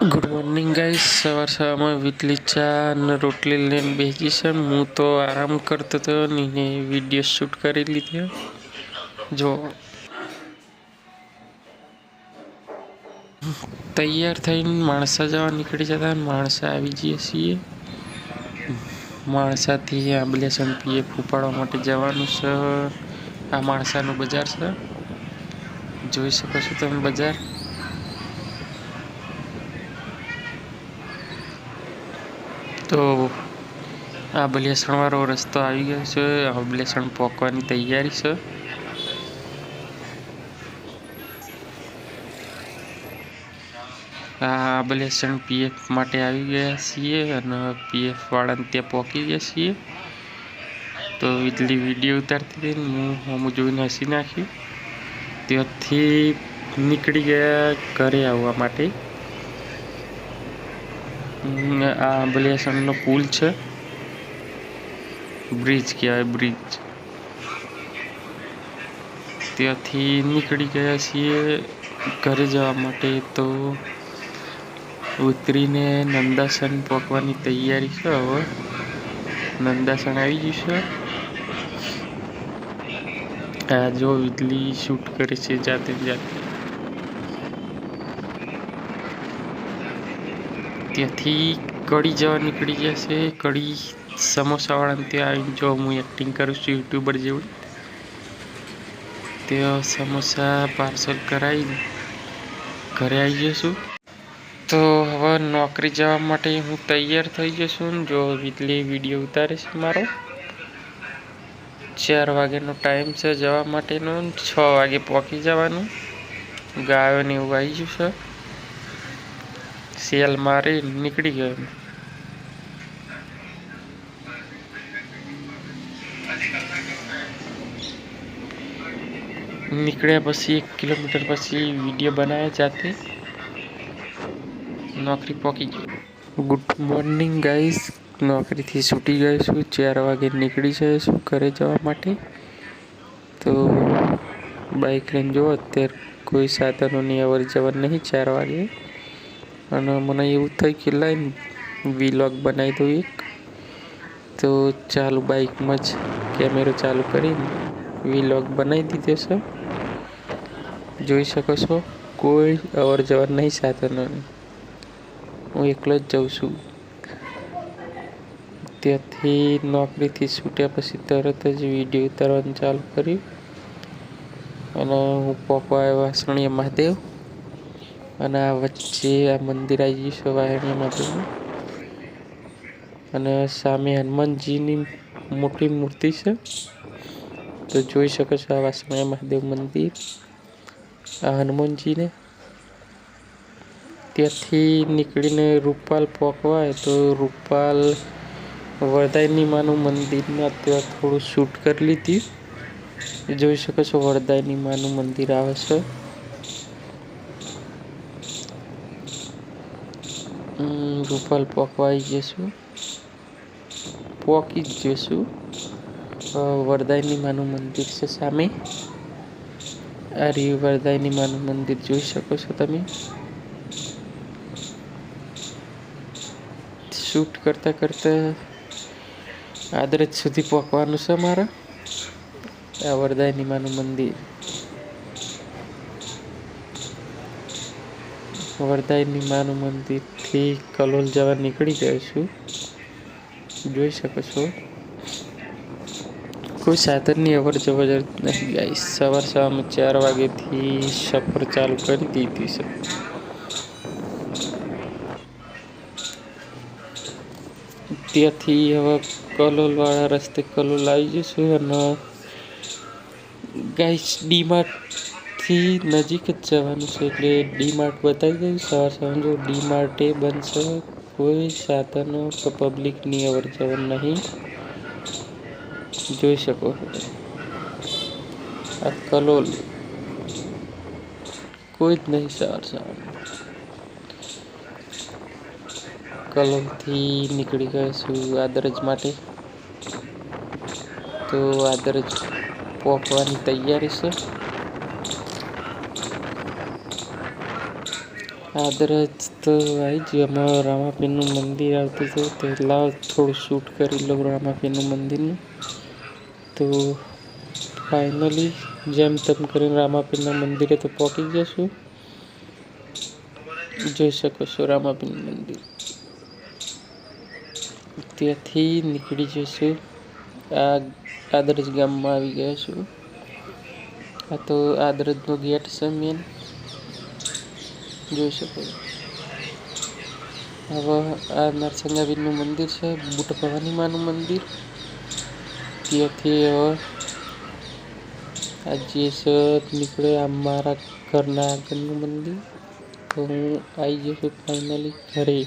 Good morning guys. સવારમાં વીટલી ચા અને રોટલી લઈને બેસી છે. હું તો આરામ કરતો હતો ને વિડીયો શૂટ કરી લીધો. જો તૈયાર થઈને માણસા જવા નીકળી જતા માણસા આવી જઈએ છીએ. માણસાથી આંબલેસણ પીએફ ઉપાડવા માટે જવાનું છે. આ માણસાનું બજાર છે, જોઈ શકો છો તમે બજાર. તો આંબલેસણ વાળો રસ્તો આવી ગયો છે. આંબલેસણ પોકવાની તૈયારી છે. આંબલેસણ પીએફ માટે આવી ગયા છીએ અને પીએફ વાળાને ત્યાં પહોંચી ગયા છીએ. તો એટલી વિડીયો ઉતારતી હતી ને હું જોઈને હસી નાખ્યું. ત્યાંથી નીકળી ગયા ઘરે આવવા માટે. આ આંબલેસણનો પુલ છે, બ્રિજ કહેવાય, બ્રિજ. ત્યાંથી નીકળી ગયા છીએ ઘરે જવા માટે. તો ઉતરીને નંદાસન પહોંચવાની તૈયારી છે. હવે નંદાસન આવી ગયું છે. આ જો વીજળી શૂટ કરે છે જાતે જાતે. ત્યાંથી કડી જવા નીકળી ગયા છે. કડી સમોસાવાળાને ત્યાં આવીને જો હું એક્ટિંગ કરું છું યુટ્યુબર જેવું. ત્યાં સમોસા પાર્સલ કરાવીને ઘરે આવી જશું. તો હવે નોકરી જવા માટે હું તૈયાર થઈ જશું. જો વીજળી વિડીયો ઉતારે છે મારો. 4 વાગ્યાનો ટાઈમ છે જવા માટેનો. 6 વાગે પહોંચી જવાનું. ગાયોને એવું આવી ગયું છે. સેલ મારી નીકળી ગયો. નીકળ્યા પછી 1 કિલોમીટર પછી વિડીયો બનાવ્યા જાતે. નોકરી પહોંચી ગયો. Good morning guys. નોકરીથી છૂટી ગયો છું. 4 વાગે નીકળી જાય છું ઘરે જવા માટે. તો બાઇક લઈને જો અત્યારે કોઈ સાધનોની અવર જવર નહીં 4 વાગે. અને મને એવું થઈ કે લાઈને વ્લોગ બનાવી દઉં એક. તો ચાલુ બાઇકમાં જ કેમેરો ચાલુ કરીને વ્લોગ બનાવી દીધો છે. જોઈ શકો છો કોઈ અવર જવર નહીં સાધનોની. હું એકલો જ જઉં છું. ત્યાંથી નોકરીથી છૂટ્યા પછી તરત જ વિડીયો ઉતારવાનું ચાલુ કર્યું. અને હું પહોંચવા આવ્યો વાસણીયા મહાદેવ. અને આ વચ્ચે આ મંદિર આવી ગયું છે વાસણીયા મહાદેવનું. અને સામે હનુમાનજીની મોટી મૂર્તિ છે. તો જોઈ શકો છો આ વાસણીયા મહાદેવ મંદિર. આ હનુમાનજીને ત્યાંથી નીકળીને રૂપાલ પહોંચવાય. તો રૂપાલ વરદાયની માનું મંદિરમાં ત્યાં થોડું શૂટ કરી લીધી. જોઈ શકો છો વરદાયની માનું મંદિર આવે છે. રૂપાલ પહોંચવા આવી જશું, પહોંચી જ જશું. વરદાયની માનું મંદિર છે સામે. આ રહ્યું વરદાયની માનું મંદિર, જોઈ શકો છો તમે. શૂટ કરતા કરતા આદરજ સુધી પહોંચવાનું છે મારે. આ વરદાયની માનું મંદિર. વરદાયની માનું મંદિરથી કલોલ જવા નીકળી ગયો છું. જોઈ શકો છો કોઈ સાધનની અવર જવર નથી ગાઈસ. સવારમાં 4 વાગ્યાથી સફર ચાલુ કરી દીધી છે. ત્યાંથી હવે કલોલવાળા રસ્તે કલોલ આવી જશું. અને ગાઈસ ડીમાર્ટથી નજીક જ જવાનું છે એટલે ડીમાર્ટ બતાવી દઉં. સવાર જો ડીમાર્ટે બંધ છે. કોઈ સાધનો કે પબ્લિકની અવર જવર નહીં. જોઈ શકો આ કલોલ કોઈ જ નહીં. સવાર કલોલથી નીકળી ગયા છું આદરજ માટે. તો આદરજ પહોંચવાની તૈયારી છે. આદરજ તો આવી જ અમારા રામાપીરનું મંદિર આવતું હતું તો લાવ થોડું શૂટ કરી લઉં રામાપીરનું મંદિરનું. તો ફાઇનલી જેમ તેમ કરીને રામાપીરના મંદિરે તો પહોંચી જશું. જોઈ શકો છો રામાપીરનું મંદિર. ત્યાંથી નીકળી જશું. આ આદરજ ગામમાં આવી ગયા છું. આ તો આદરજનો ગેટ છે મેન, જોઈ શકો. હવે આ નરસિંહાવીરનું મંદિર છે, બુટ ભવાની માનું મંદિર. ત્યાંથી હવે આ જે છે નીકળે આ મારા ઘરના આગળનું મંદિર. તો હું આવી જશું ફાઇનલી ઘરે.